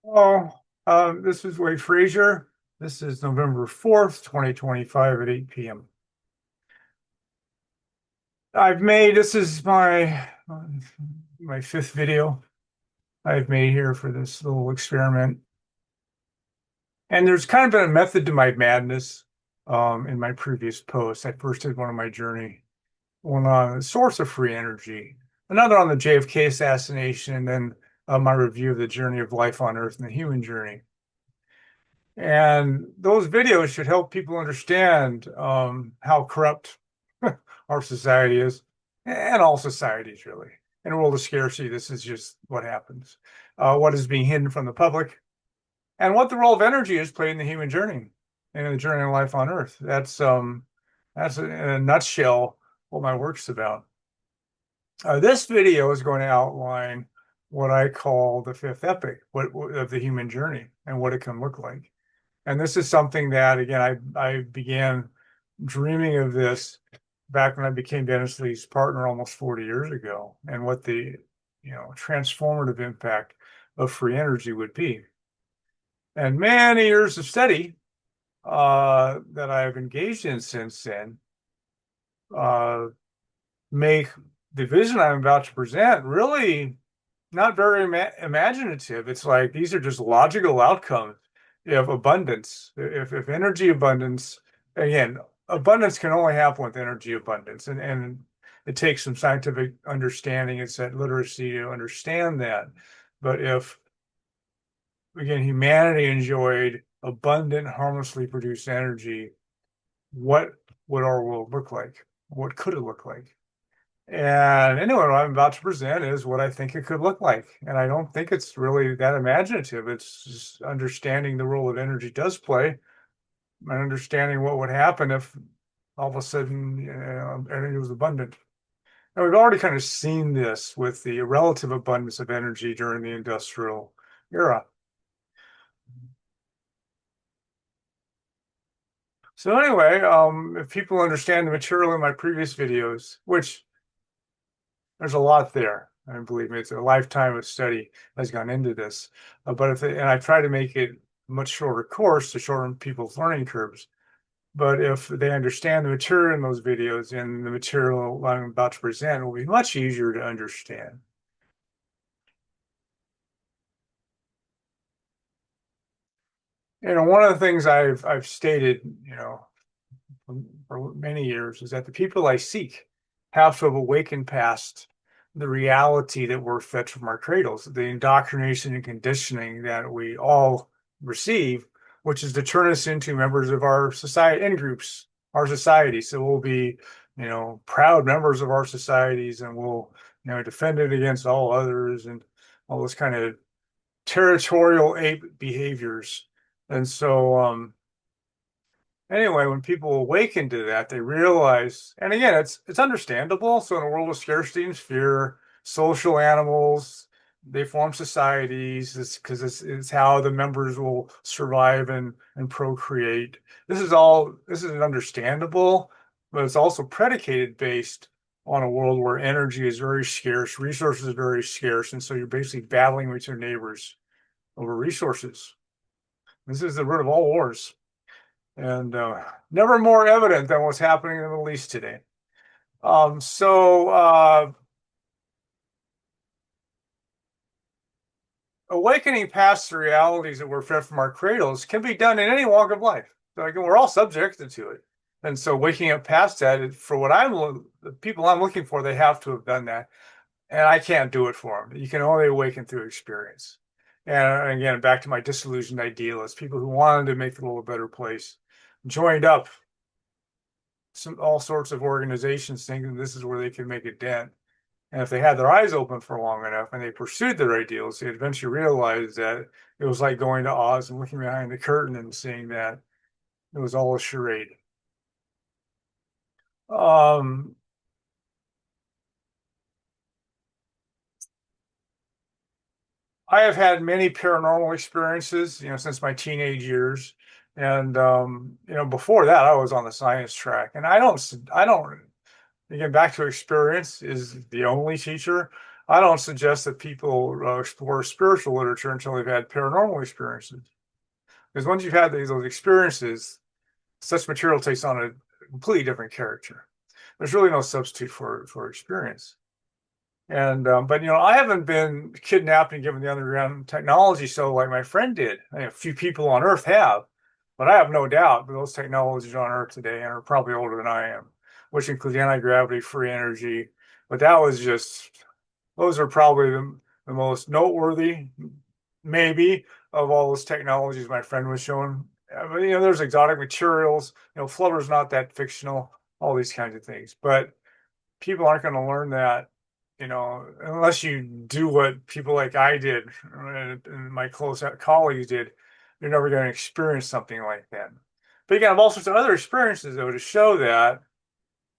Oh, this is Wade Frazier. This is November 4th, 2025 at 8 p.m. This is my fifth video I've made here for this little experiment. And there's kind of been a method to my madness in my previous posts. I first did one on my journey, one on the source of free energy, another on the JFK assassination, and then my review of the journey of life on Earth and the human journey. And those videos should help people understand how corrupt our society is, and all societies really. In a world of scarcity, this is just what happens. What is being hidden from the public, and what the role of energy is played in the human journey and in the journey of life on Earth. That's in a nutshell what my work's about. This video is going to outline what I call the fifth epoch of the human journey and what it can look like. And this is something that, again, I began dreaming of this back when I became Dennis Lee's partner almost 40 years ago, and what the transformative impact of free energy would be. And many years of study that I've engaged in since then uh, make the vision I'm about to present really not very imaginative. It's like these are just logical outcomes of abundance. If energy abundance, again, abundance can only happen with energy abundance, and it takes some scientific understanding and set literacy to understand that. But if again humanity enjoyed abundant, harmlessly produced energy, what would our world look like? What could it look like? And anyway, what I'm about to present is what I think it could look like. And I don't think it's really that imaginative. It's just understanding the role that energy does play and understanding what would happen if all of a sudden energy was abundant. And we've already kind of seen this with the relative abundance of energy during the industrial era. So anyway, if people understand the material in my previous videos, which there's a lot there. I mean, believe me, it's a lifetime of study has gone into this. And I try to make it a much shorter course to shorten people's learning curves. But if they understand the material in those videos and the material I'm about to present will be much easier to understand. One of the things I've stated, for many years is that the people I seek have to have awakened past the reality that we're fed from our cradles, the indoctrination and conditioning that we all receive, which is to turn us into members of our society in groups, our society. So we'll be, proud members of our societies, and we'll, defend it against all others and all those kind of territorial ape behaviors. And so, anyway, when people awaken to that, they realize, and again, it's understandable. So in a world of scarcity and fear, social animals, they form societies. It's because it's how the members will survive and procreate. This is understandable, but it's also predicated based on a world where energy is very scarce, resources are very scarce, and so you're basically battling with your neighbors over resources. This is the root of all wars, and never more evident than what's happening in the Middle East today. Awakening past the realities that we're fed from our cradles can be done in any walk of life. So again, we're all subjected to it. And so waking up past that, for the people I'm looking for, they have to have done that. And I can't do it for them. You can only awaken through experience. And again, back to my disillusioned idealists, people who wanted to make the world a better place, joined up all sorts of organizations thinking this is where they can make a dent. And if they had their eyes open for long enough and they pursued their ideals, they eventually realized that it was like going to Oz and looking behind the curtain and seeing that it was all a charade. Um, I have had many paranormal experiences, since my teenage years. And, before that, I was on the science track. And again, back to experience is the only teacher. I don't suggest that people explore spiritual literature until they've had paranormal experiences. Because once you've had those experiences, such material takes on a completely different character. There's really no substitute for experience. And but I haven't been kidnapped and given the underground technology, so like my friend did. A few people on Earth have, but I have no doubt that those technologies on Earth today are probably older than I am, which includes anti-gravity, free energy. But that was just those are probably the most noteworthy, maybe, of all those technologies my friend was showing. But there's exotic materials. Flubber's not that fictional. All these kinds of things, but people aren't going to learn that, unless you do what people like I did and my close colleagues did. You're never going to experience something like that. But you can have all sorts of other experiences, though, to show that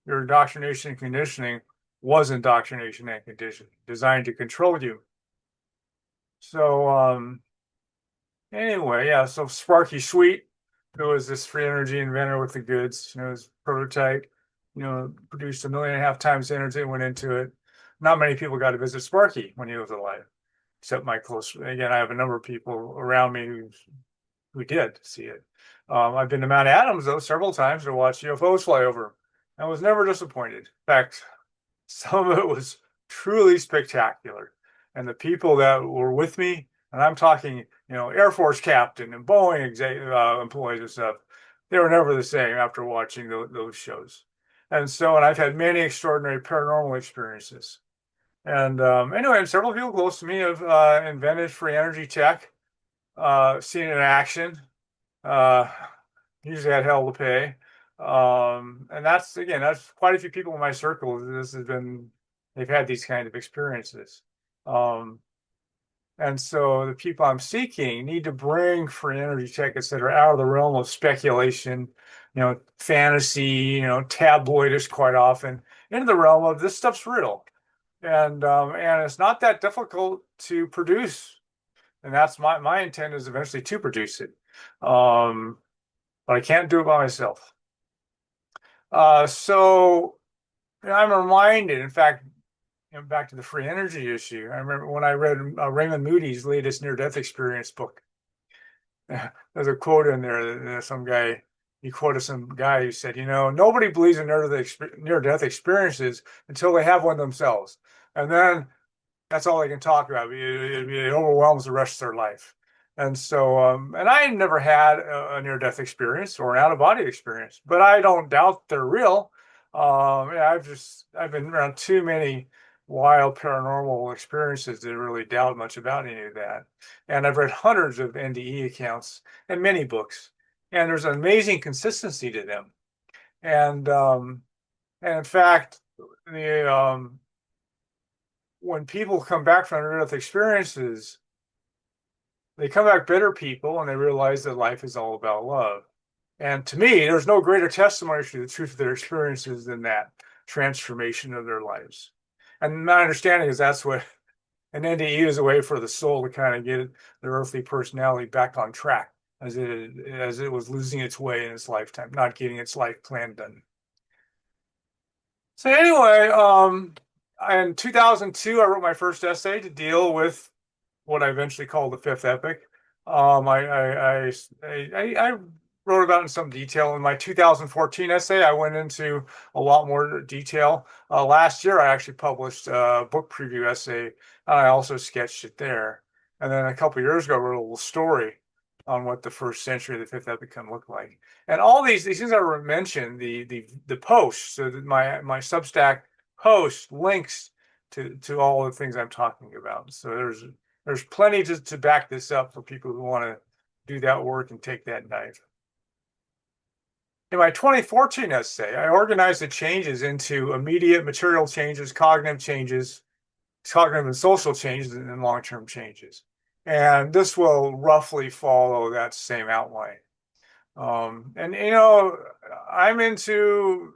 your indoctrination and conditioning was indoctrination and conditioning designed to control you. So, anyway, yeah, so Sparky Sweet, who was this free energy inventor with the goods, his prototype, produced 1.5 million times the energy that went into it. Not many people got to visit Sparky when he was alive, except my close. Again, I have a number of people around me who did see it. I've been to Mount Adams though several times to watch UFOs fly over. I was never disappointed. In fact, some of it was truly spectacular, and the people that were with me, and I'm talking, Air Force captain and Boeing employees and stuff, they were never the same after watching those shows. And I've had many extraordinary paranormal experiences. And anyway, and several people close to me have invented free energy tech, seen it in action. Uh, Usually had hell to pay. And that's quite a few people in my circle. They've had these kind of experiences. Um, and so the people I'm seeking need to bring free energy tech, et cetera, out of the realm of speculation, fantasy, tabloidish quite often, into the realm of this stuff's real. And it's not that difficult to produce. And that's my intent is eventually to produce it. But I can't do it by myself. So I'm reminded, in fact, back to the free energy issue. I remember when I read Raymond Moody's latest near-death experience book. There's a quote in there. He quoted some guy who said, nobody believes in near-death experiences until they have one themselves. And then that's all they can talk about. It overwhelms the rest of their life. And I never had a near-death experience or an out-of-body experience, but I don't doubt they're real. Yeah, I've been around too many wild paranormal experiences to really doubt much about any of that. And I've read hundreds of NDE accounts and many books, and there's an amazing consistency to them. And in fact, when people come back from near-death experiences, they come back better people, and they realize that life is all about love. And to me, there's no greater testimony to the truth of their experiences than that transformation of their lives. And my understanding is that's what an NDE is, a way for the soul to kind of get their earthly personality back on track as it was losing its way in its lifetime, not getting its life plan done. So anyway, in 2002, I wrote my first essay to deal with what I eventually called the fifth epoch. I wrote about it in some detail in my 2014 essay. I went into a lot more detail. Last year, I actually published a book preview essay, and I also sketched it there. And then a couple of years ago, I wrote a little story on what the first century of the fifth epoch can look like. And all these things I mentioned, the posts, so that my Substack post links to all the things I'm talking about. So there's plenty to back this up for people who want to do that work and take that dive. In my 2014 essay, I organized the changes into immediate material changes, cognitive and social changes, and long-term changes. And this will roughly follow that same outline. I'm into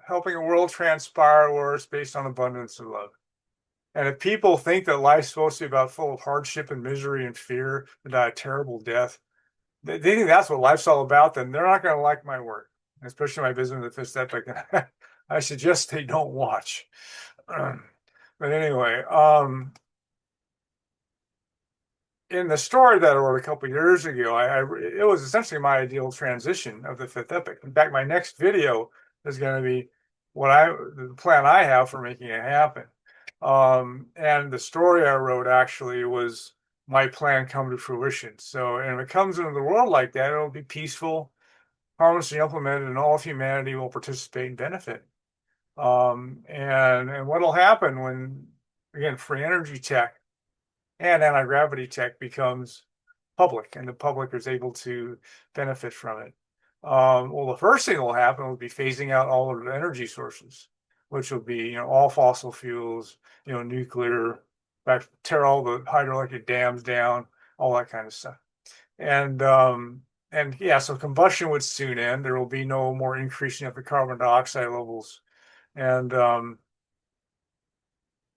helping a world transpire where it's based on abundance of love. And if people think that life's supposed to be about full of hardship and misery and fear and die a terrible death, they think that's what life's all about, then they're not going to like my work, especially my vision of the fifth epoch. I suggest they don't watch. But anyway, in the story that I wrote a couple of years ago, it was essentially my ideal transition of the fifth epoch. In fact, my next video is going to be the plan I have for making it happen. And the story I wrote actually was my plan come to fruition. So, and if it comes into the world like that, it'll be peaceful, harmlessly implemented, and all of humanity will participate and benefit. And what'll happen when, again, free energy tech and anti-gravity tech becomes public and the public is able to benefit from it. Well, the first thing that will happen will be phasing out all of the energy sources, which will be, all fossil fuels, nuclear, back, tear all the hydroelectric dams down, all that kind of stuff. And yeah, so combustion would soon end. There will be no more increasing of the carbon dioxide levels. And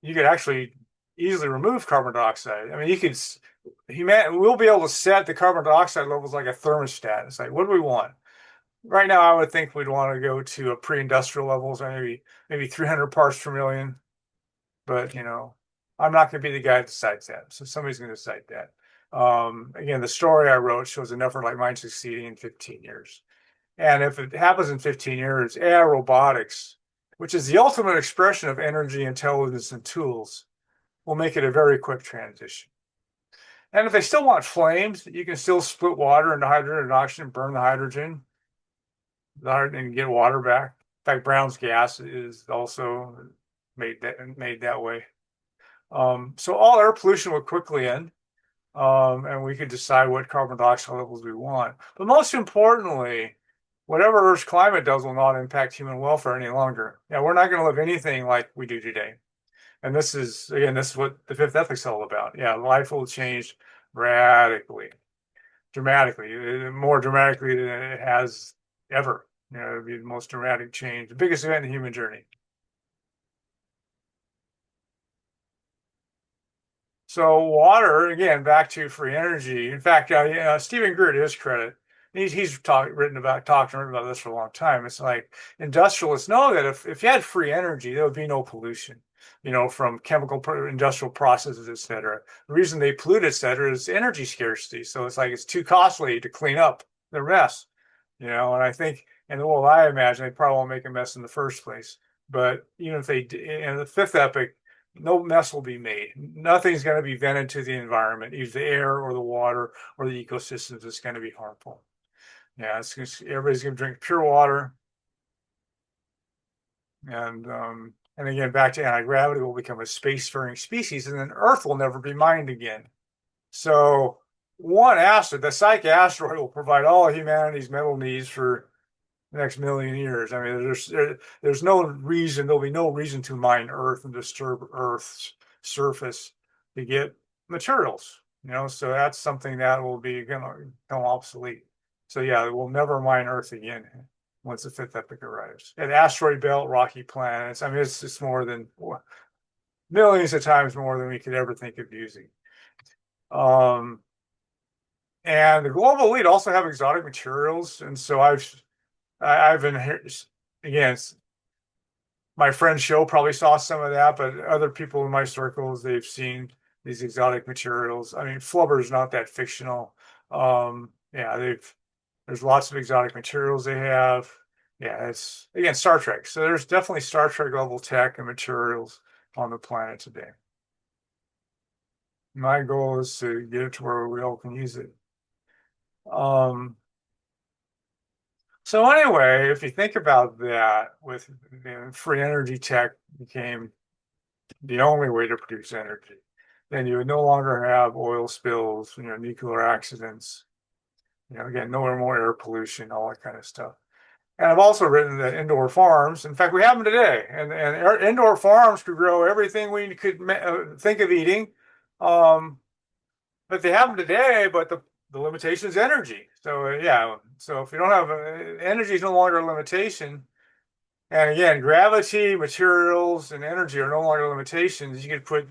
you could actually easily remove carbon dioxide. I mean, we'll be able to set the carbon dioxide levels like a thermostat. It's like, what do we want? Right now, I would think we'd want to go to a pre-industrial levels, maybe 300 parts per million. But I'm not going to be the guy that decides that. So somebody's going to decide that. Again, the story I wrote shows an effort like mine succeeding in 15 years. And if it happens in 15 years, AI robotics, which is the ultimate expression of energy, intelligence, and tools, will make it a very quick transition. And if they still want flames, you can still split water into hydrogen and oxygen, burn the hydrogen, and get water back. In fact, Brown's gas is also made that way. So all air pollution would quickly end, and we could decide what carbon dioxide levels we want. But most importantly, whatever Earth's climate does will not impact human welfare any longer. Yeah, we're not going to live anything like we do today. And this is what the fifth ethic's all about. Yeah, life will change radically, dramatically, more dramatically than it has ever. It'll be the most dramatic change, the biggest event in the human journey. So water, again, back to free energy. In fact, Stephen Greer, to his credit, he's written about this for a long time. It's like industrialists know that if you had free energy, there would be no pollution, from chemical industrial processes, et cetera. The reason they pollute, et cetera, is energy scarcity. So it's like it's too costly to clean up the mess, and I think, and well, I imagine they probably won't make a mess in the first place. But even if they, in the fifth epoch, no mess will be made. Nothing's going to be vented to the environment, either the air or the water or the ecosystems. It's going to be harmful. Yeah, everybody's going to drink pure water, and again, back to anti-gravity, will become a spacefaring species, and then Earth will never be mined again. So one asteroid, the Psyche asteroid, will provide all of humanity's metal needs for the next million years. I mean, there's no reason, there'll be no reason to mine Earth and disturb Earth's surface to get materials, so that's something that will be going to become obsolete. So yeah, we'll never mine Earth again once the fifth epoch arrives. And asteroid belt, rocky planets, I mean, it's more than millions of times more than we could ever think of using. And the global elite also have exotic materials, and so I've been, again, my friend Show probably saw some of that, but other people in my circles, they've seen these exotic materials. I mean, Flubber is not that fictional. Yeah, there's lots of exotic materials they have. Yeah, it's, again, Star Trek. So there's definitely Star Trek level tech and materials on the planet today. My goal is to get it to where we all can use it. So anyway, if you think about that, with free energy tech became the only way to produce energy, then you would no longer have oil spills, nuclear accidents, again, no more air pollution, all that kind of stuff. And I've also written that indoor farms, in fact, we have them today, and indoor farms could grow everything we could think of eating. But they have them today, but the limitation is energy. So yeah, so if you don't have energy is no longer a limitation, and again, gravity, materials, and energy are no longer limitations. You could put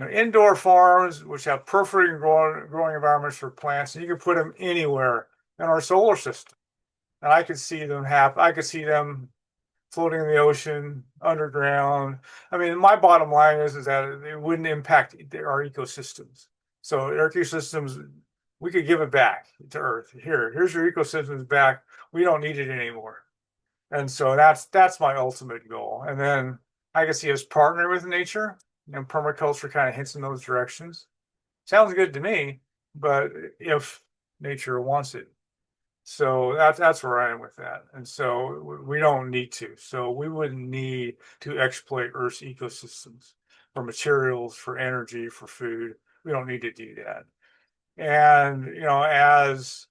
indoor farms which have perfect growing environments for plants, and you can put them anywhere in our solar system. And I could see them floating in the ocean, underground. I mean, my bottom line is that it wouldn't impact our ecosystems. So our ecosystems, we could give it back to Earth. Here's your ecosystems back. We don't need it anymore. And so that's my ultimate goal. And then I can see us partner with nature, and permaculture kind of hints in those directions. Sounds good to me, but if nature wants it. So that's where I am with that. And so we don't need to. So we wouldn't need to exploit Earth's ecosystems for materials, for energy, for food. We don't need to do that. And, as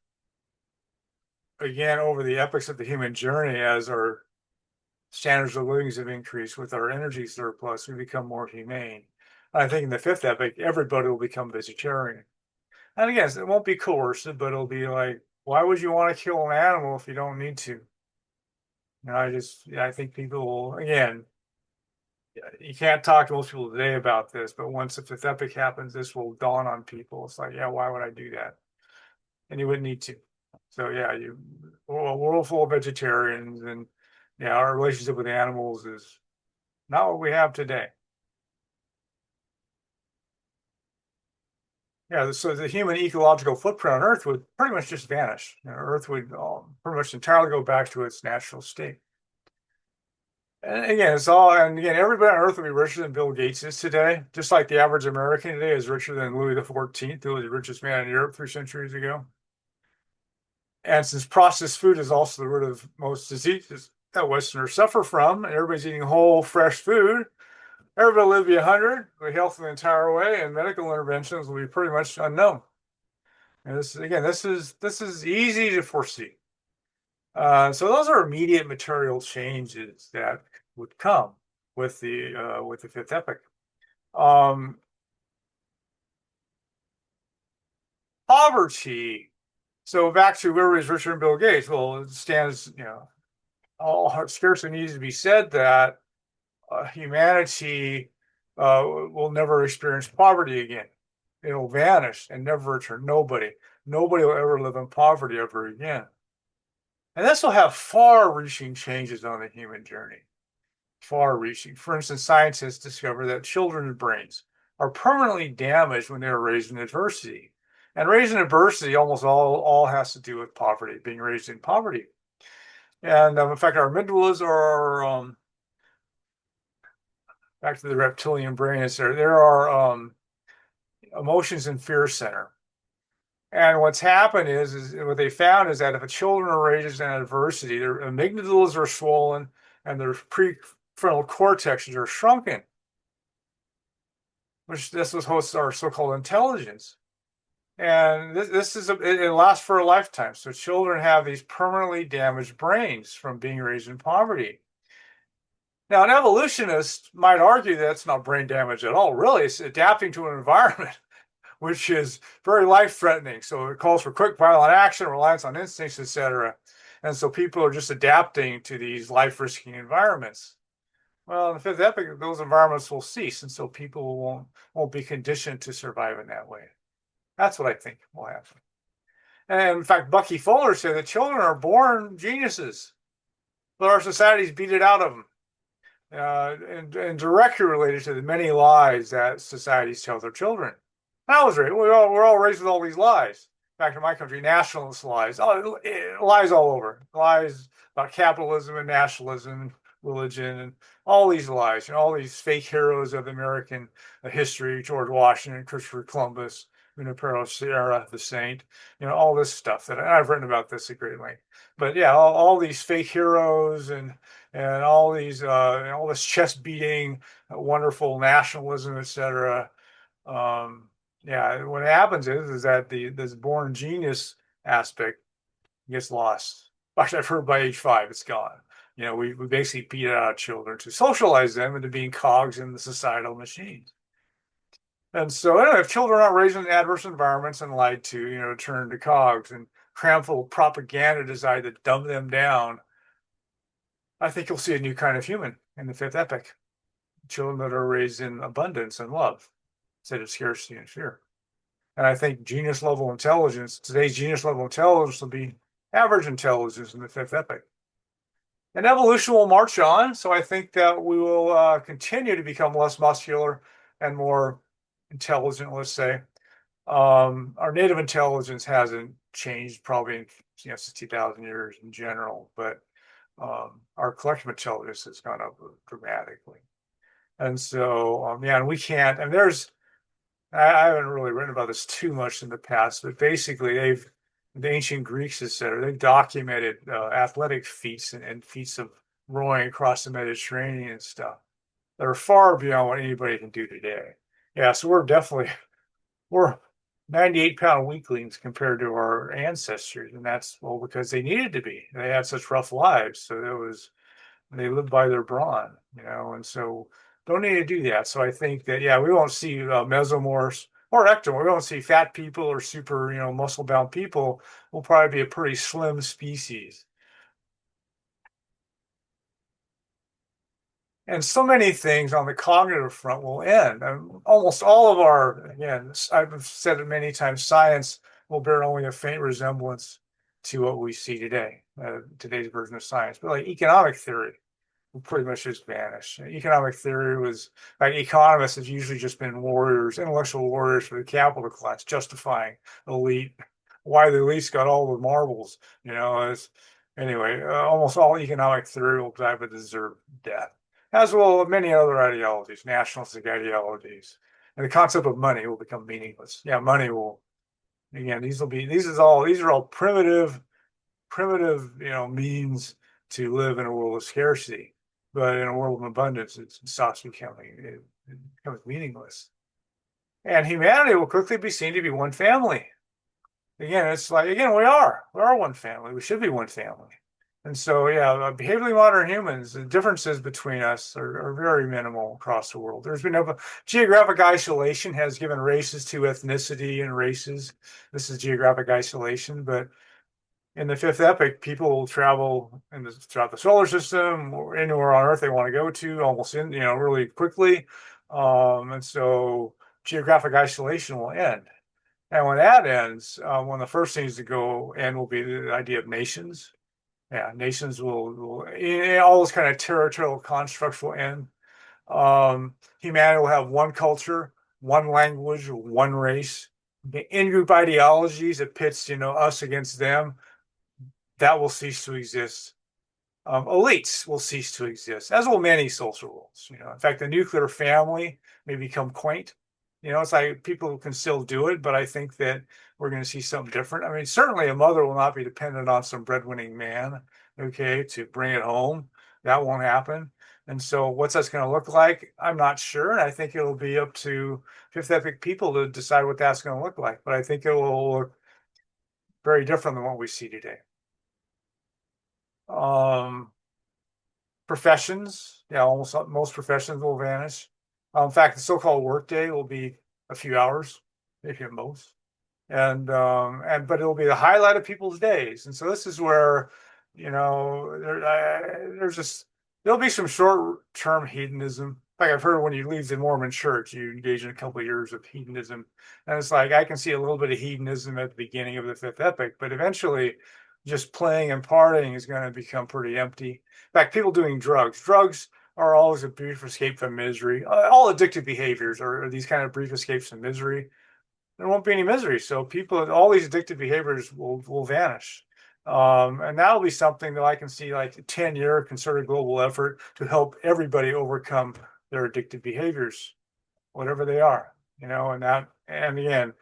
again, over the epochs of the human journey, as our standards of living have increased with our energy surplus, we become more humane. I think in the fifth epoch, everybody will become vegetarian. And again, it won't be coercive, but it'll be like, why would you want to kill an animal if you don't need to? I think people will, again, you can't talk to most people today about this, but once the fifth epoch happens, this will dawn on people. It's like, yeah, why would I do that? And you wouldn't need to. So yeah, a world full of vegetarians, and yeah, our relationship with animals is not what we have today. Yeah, so the human ecological footprint on Earth would pretty much just vanish. Earth would pretty much entirely go back to its natural state. And again, everybody on Earth would be richer than Bill Gates is today, just like the average American today is richer than Louis XIV, who was the richest man in Europe 3 centuries ago. And since processed food is also the root of most diseases that Westerners suffer from, and everybody's eating whole, fresh food, everybody will live to be 100, with health the entire way, and medical interventions will be pretty much unknown. And this is easy to foresee. So those are immediate material changes that would come with the fifth epoch. Um, Poverty. So back to everybody's richer than Bill Gates. Well, it stands, all scarcely needs to be said that humanity will never experience poverty again. It'll vanish and never return. Nobody will ever live in poverty ever again. And this will have far-reaching changes on the human journey. Far-reaching. For instance, scientists discover that children's brains are permanently damaged when they are raised in adversity. And raised in adversity almost all has to do with poverty, being raised in poverty. And in fact, our amygdalas are back to the reptilian brain. There are emotions and fear center. And what's happened is what they found is that if a children are raised in adversity, their amygdalas are swollen and their prefrontal cortexes are shrunken, which this was hosts our so-called intelligence. And it lasts for a lifetime. So children have these permanently damaged brains from being raised in poverty. Now, an evolutionist might argue that's not brain damage at all. Really, it's adapting to an environment which is very life-threatening. So it calls for quick, violent action, reliance on instincts, etc. And so people are just adapting to these life-risking environments. Well, in the fifth epoch, those environments will cease, and so people won't be conditioned to survive in that way. That's what I think will happen. And in fact, Bucky Fuller said that children are born geniuses, but our societies beat it out of them. And directly related to the many lies that societies tell their children. I was raised. We're all raised with all these lies. Back to my country, nationalist lies. Lies all over. Lies about capitalism and nationalism, and religion, and all these lies. All these fake heroes of American history: George Washington, Christopher Columbus, Junipero Serra, the Saint. All this stuff that I've written about this at great length. But yeah, all these fake heroes and all these all this chest beating, wonderful nationalism, etc. Yeah, what happens is that this born genius aspect gets lost. Actually, I've heard by age 5 it's gone. We basically beat it out of children to socialize them into being cogs in the societal machines. And so anyway, if children are raised in adverse environments and lied to, turn to cogs and cram full of propaganda designed to dumb them down, I think you'll see a new kind of human in the fifth epoch. Children that are raised in abundance and love instead of scarcity and fear. And I think today's genius level intelligence will be average intelligence in the fifth epoch. And evolution will march on. So I think that we will continue to become less muscular and more intelligent, let's say. Our native intelligence hasn't changed probably in 60,000 years in general, but our collective intelligence has gone up dramatically. And so, yeah, and we can't, and I haven't really written about this too much in the past, but basically the ancient Greeks, etc., they've documented athletic feats and feats of rowing across the Mediterranean and stuff that are far beyond what anybody can do today. Yeah, so we're 98-pound weaklings compared to our ancestors, and that's well because they needed to be. They had such rough lives, so they lived by their brawn, and so don't need to do that. So I think that yeah, we won't see mesomorphs or ectomorphs. We won't see fat people or super muscle bound people. We'll probably be a pretty slim species. And so many things on the cognitive front will end. And almost all of our, again, I've said it many times, science will bear only a faint resemblance to what we see today, today's version of science. But like economic theory will pretty much just vanish. Economic theory was, like economists have usually just been warriors, intellectual warriors for the capital class, justifying elite, why the elites got all the marbles, anyway, almost all economic theory will die but deserve death as well as many other ideologies, nationalistic ideologies. And the concept of money will become meaningless. Yeah, money will again, these are all primitive, means to live in a world of scarcity. But in a world of abundance, it stops it becomes meaningless. And humanity will quickly be seen to be one family. Again, it's like, again, we are one family. We should be one family. And so, yeah, behaviorally modern humans, the differences between us are very minimal across the world. There's been no geographic isolation has given races to ethnicity and races. This is geographic isolation, but in the fifth epoch, people will travel throughout the solar system or anywhere on Earth they want to go to, almost really quickly. And so geographic isolation will end. And when that ends, one of the first things to go end will be the idea of nations. Yeah, nations will all those kind of territorial constructs will end. Humanity will have one culture, one language, one race. In-group ideologies that pits, us against them, that will cease to exist. Elites will cease to exist, as will many social rules. In fact, the nuclear family may become quaint. It's like people can still do it, but I think that we're going to see something different. I mean, certainly a mother will not be dependent on some breadwinning man, okay, to bring it home. That won't happen. And so, what's that's going to look like? I'm not sure. And I think it'll be up to Fifth Epic people to decide what that's going to look like. But I think it will look very different than what we see today. Um, Professions, yeah, almost most professions will vanish. In fact, the so-called workday will be a few hours, maybe at most, and but it'll be the highlight of people's days. And so this is where, there's just there'll be some short-term hedonism. Like I've heard when you leave the Mormon church, you engage in a couple of years of hedonism, and it's like I can see a little bit of hedonism at the beginning of the fifth epoch, but eventually, just playing and partying is going to become pretty empty. In fact, people doing drugs are always a brief escape from misery. All addictive behaviors are these kind of brief escapes from misery. There won't be any misery. So all these addictive behaviors will vanish. And that'll be something that I can see like a 10-year concerted global effort to help everybody overcome their addictive behaviors, whatever they are, and again,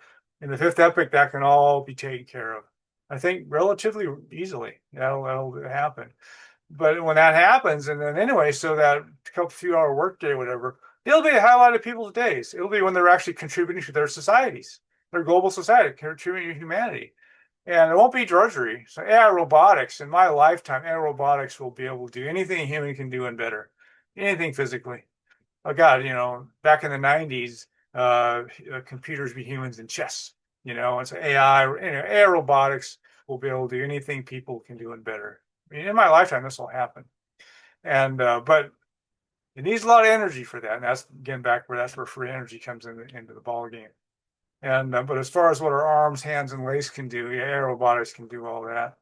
in the fifth epoch, that can all be taken care of. I think relatively easily. That'll happen. But when that happens, and then anyway, so that couple few hour workday, whatever, it'll be a highlight of people's days. It'll be when they're actually contributing to their societies, their global society, contributing to humanity. And it won't be drudgery. So robotics, in my lifetime, robotics will be able to do anything a human can do and better. Anything physically. Oh God, back in the 90s, computers beat humans in chess, and so AI robotics will be able to do anything people can do and better. I mean, in my lifetime, this will happen. And but it needs a lot of energy for that. And that's again back where that's where free energy comes into the ball game. And but as far as what our arms, hands, and legs can do, robotics can do all that.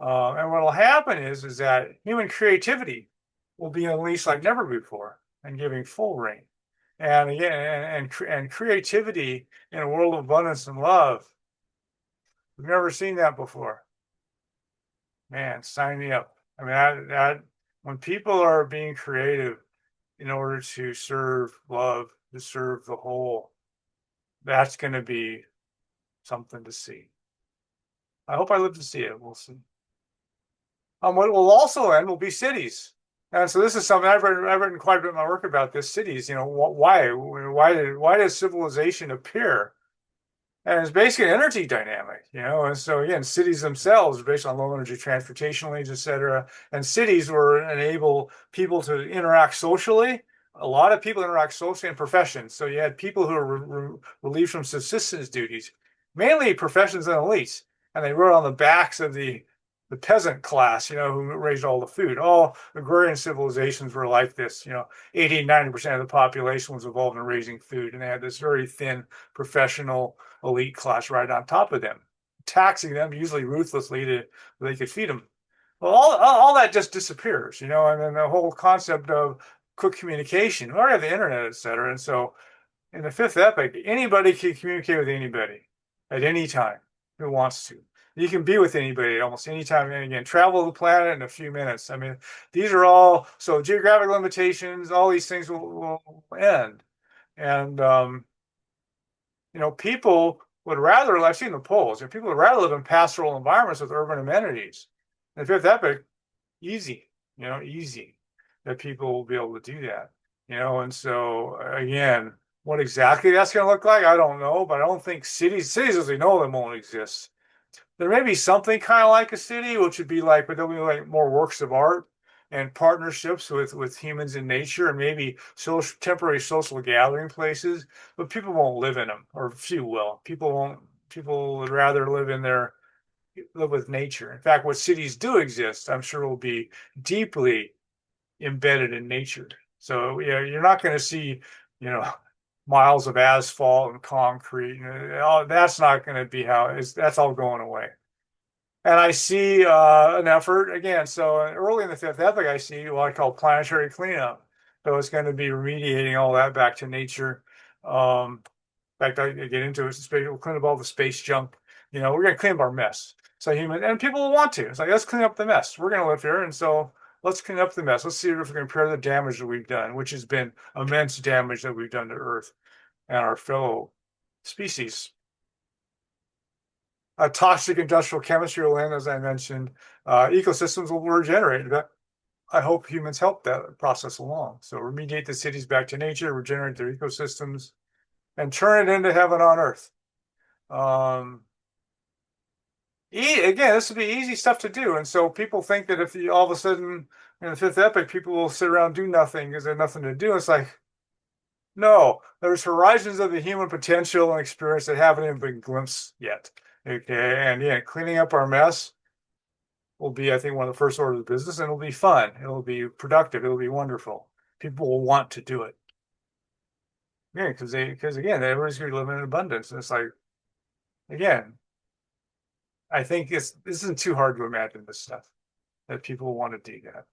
And what will happen is that human creativity will be unleashed like never before and giving full reign. And again, and creativity in a world of abundance and love, we've never seen that before. Man, sign me up. I mean, when people are being creative in order to serve love, to serve the whole, that's going to be something to see. I hope I live to see it. We'll see. What will also end will be cities. And so this is something I've written quite a bit of my work about this cities. Why does civilization appear? And it's basically an energy dynamic, And so again, cities themselves are based on low energy transportation lanes, et cetera. And cities were enable people to interact socially. A lot of people interact socially in professions. So you had people who are relieved from subsistence duties, mainly professions and elites, and they rode on the backs of the peasant class, who raised all the food. All agrarian civilizations were like this, 80, 90% of the population was involved in raising food, and they had this very thin professional elite class right on top of them, taxing them usually ruthlessly to they could feed them. Well, all that just disappears, and then the whole concept of quick communication. We already have the internet, et cetera. And so in the fifth epoch, anybody can communicate with anybody at any time who wants to. You can be with anybody almost any time. And again, travel the planet in a few minutes. I mean, these are all so geographic limitations, all these things will end. And people would rather, I've seen the polls, people would rather live in pastoral environments with urban amenities. In the fifth epoch, easy, easy that people will be able to do that, and so again, what exactly that's going to look like, I don't know, but I don't think cities as we know them won't exist. There may be something kind of like a city, which would be like, but there'll be like more works of art and partnerships with humans in nature, and maybe temporary social gathering places, but people won't live in them, or few will. People won't. People would rather live with nature. In fact, what cities do exist, I'm sure, will be deeply embedded in nature. So yeah, you're not going to see, you know, miles of asphalt and concrete. That's not going to be how it's. That's all going away. And I see an effort again. So early in the fifth epoch, I see what I call planetary cleanup. So it's going to be remediating all that back to nature. Um, in fact, I get into it. We'll clean up all the space junk. We're going to clean up our mess. So and people will want to. It's like, let's clean up the mess. We're going to live here. And so let's clean up the mess. Let's see if we can repair the damage that we've done, which has been immense damage that we've done to Earth and our fellow species. Toxic industrial chemistry will end, as I mentioned. Ecosystems will regenerate. But I hope humans help that process along. So remediate the cities back to nature, regenerate their ecosystems, and turn it into heaven on earth. Um, Again, this would be easy stuff to do. And so people think that if all of a sudden in the fifth epoch, people will sit around and do nothing because they have nothing to do. It's like, no, there's horizons of the human potential and experience that haven't even been glimpsed yet. Okay. And yeah, cleaning up our mess will be, I think, one of the first orders of business, and it'll be fun. It'll be productive. It'll be wonderful. People will want to do it. Yeah, because again, everybody's going to live in abundance. And it's like, again, I think this isn't too hard to imagine this stuff that people want to do that.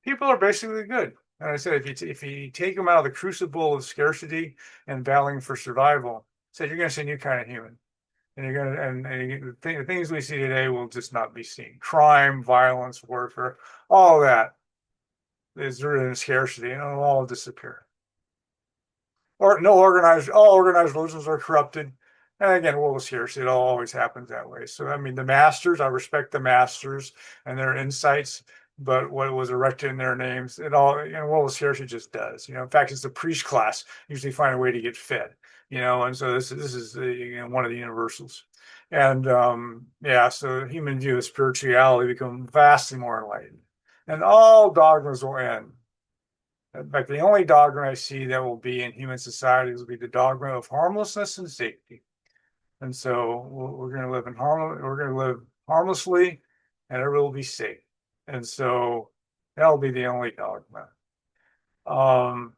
People are basically good. And I said, if you take them out of the crucible of scarcity and battling for survival, said you're going to see a new kind of human. And you're going to, the things we see today will just not be seen. Crime, violence, warfare, all that is rooted in scarcity, and it'll all disappear. Or no all organized religions are corrupted. And again, world of scarcity, it all always happens that way. So I mean, the masters, I respect the masters and their insights, but what was erected in their names, it all, world of scarcity just does. In fact, it's the priest class usually find a way to get fed. And so this is one of the universals. And yeah, so human view of spirituality become vastly more enlightened, and all dogmas will end. In fact, the only dogma I see that will be in human societies will be the dogma of harmlessness and safety. And so we're going to live we're going to live harmlessly, and everyone will be safe. And so that'll be the only dogma. Um,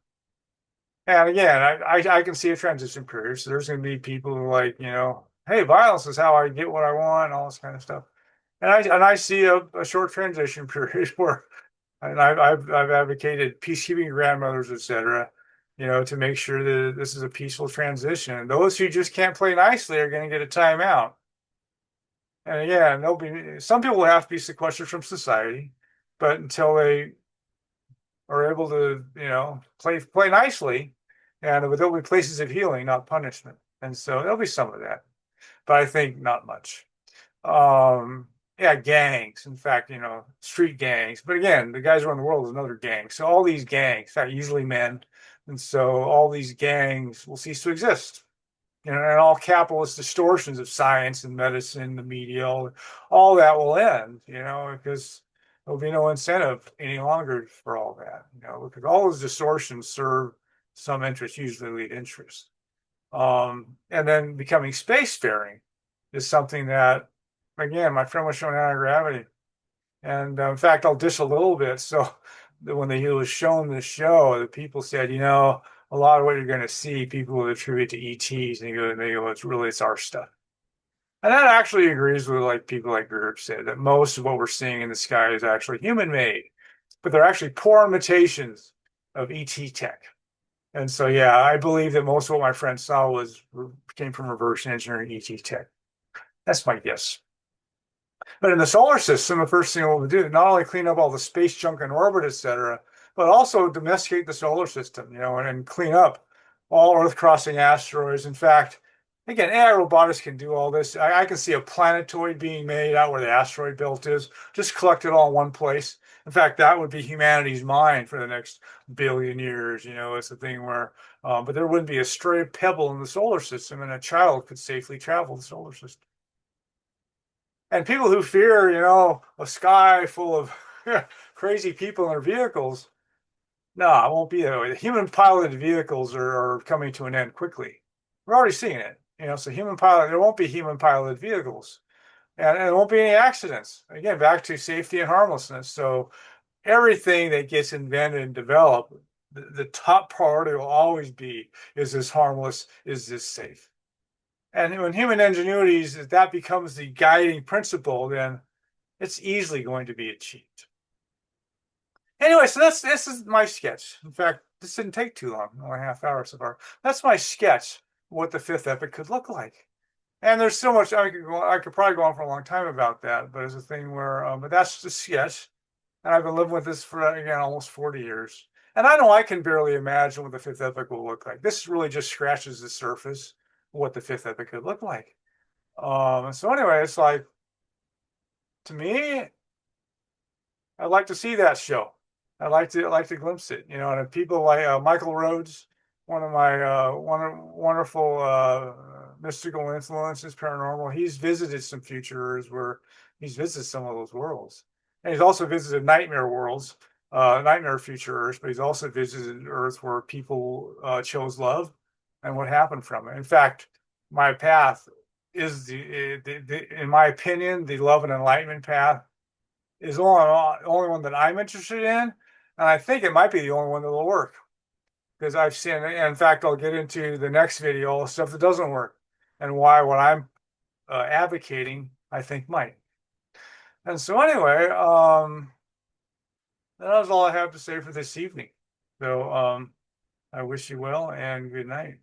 and again, I can see a transition period. So there's going to be people who are like, hey, violence is how I get what I want, all this kind of stuff. And I see a short transition period where, and I've advocated peacekeeping grandmothers, etc., to make sure that this is a peaceful transition. And those who just can't play nicely are going to get a timeout. And again, there'll be some people will have to be sequestered from society, but until they are able to, play nicely, and there'll be places of healing, not punishment. And so there'll be some of that, but I think not much. Um, yeah, gangs. In fact, street gangs. But again, the guys who run the world is another gang. So all these gangs are usually men, and so all these gangs will cease to exist. And all capitalist distortions of science and medicine, the media, all that will end. Because there'll be no incentive any longer for all that. Because all those distortions serve some interest, usually lead interest. And then becoming spacefaring is something that, again, my friend was showing anti-gravity. And in fact, I'll dish a little bit. So when he was shown the show, the people said, a lot of what you're going to see, people will attribute to ETs. And they go, it's our stuff. And that actually agrees with like people like Group said that most of what we're seeing in the sky is actually human made, but they're actually poor imitations of ET tech. And so, yeah, I believe that most of what my friend saw came from reverse engineering ET tech. That's my guess. But in the solar system, the first thing we'll do, not only clean up all the space junk in orbit, et cetera, but also domesticate the solar system, and clean up all Earth crossing asteroids. In fact, again, AI robotics can do all this. I can see a planetoid being made out where the asteroid belt is, just collect it all in one place. In fact, that would be humanity's mind for the next billion years. It's the thing where, but there wouldn't be a stray pebble in the solar system, and a child could safely travel the solar system. And people who fear, a sky full of crazy people in their vehicles, no, it won't be that way. The human piloted vehicles are coming to an end quickly. We're already seeing it, so there won't be human piloted vehicles, and there won't be any accidents. Again, back to safety and harmlessness. So everything that gets invented and developed, the top priority will always be, is this harmless? Is this safe? And when human ingenuity that becomes the guiding principle, then it's easily going to be achieved. Anyway, so this is my sketch. In fact, this didn't take too long, only a half hour so far. That's my sketch of what the fifth epoch could look like. And there's so much I could probably go on for a long time about that, but it's a thing where, but that's the sketch. And I've been living with this for, again, almost 40 years. And I know I can barely imagine what the fifth epoch will look like. This really just scratches the surface of what the fifth epoch could look like. So anyway, it's like, to me, I'd like to see that show. I'd like to glimpse it, and people like Michael Rhodes, one of my wonderful mystical influences, paranormal. He's visited some future Earths where he's visited some of those worlds, and he's also visited nightmare worlds, nightmare future Earths. But he's also visited Earths where people chose love, and what happened from it. In fact, my path is in my opinion, the love and enlightenment path is the only one that I'm interested in. And I think it might be the only one that will work because I've seen, and in fact, I'll get into the next video, all the stuff that doesn't work and why what I'm advocating, I think might. And so anyway, that was all I have to say for this evening. So I wish you well and good night.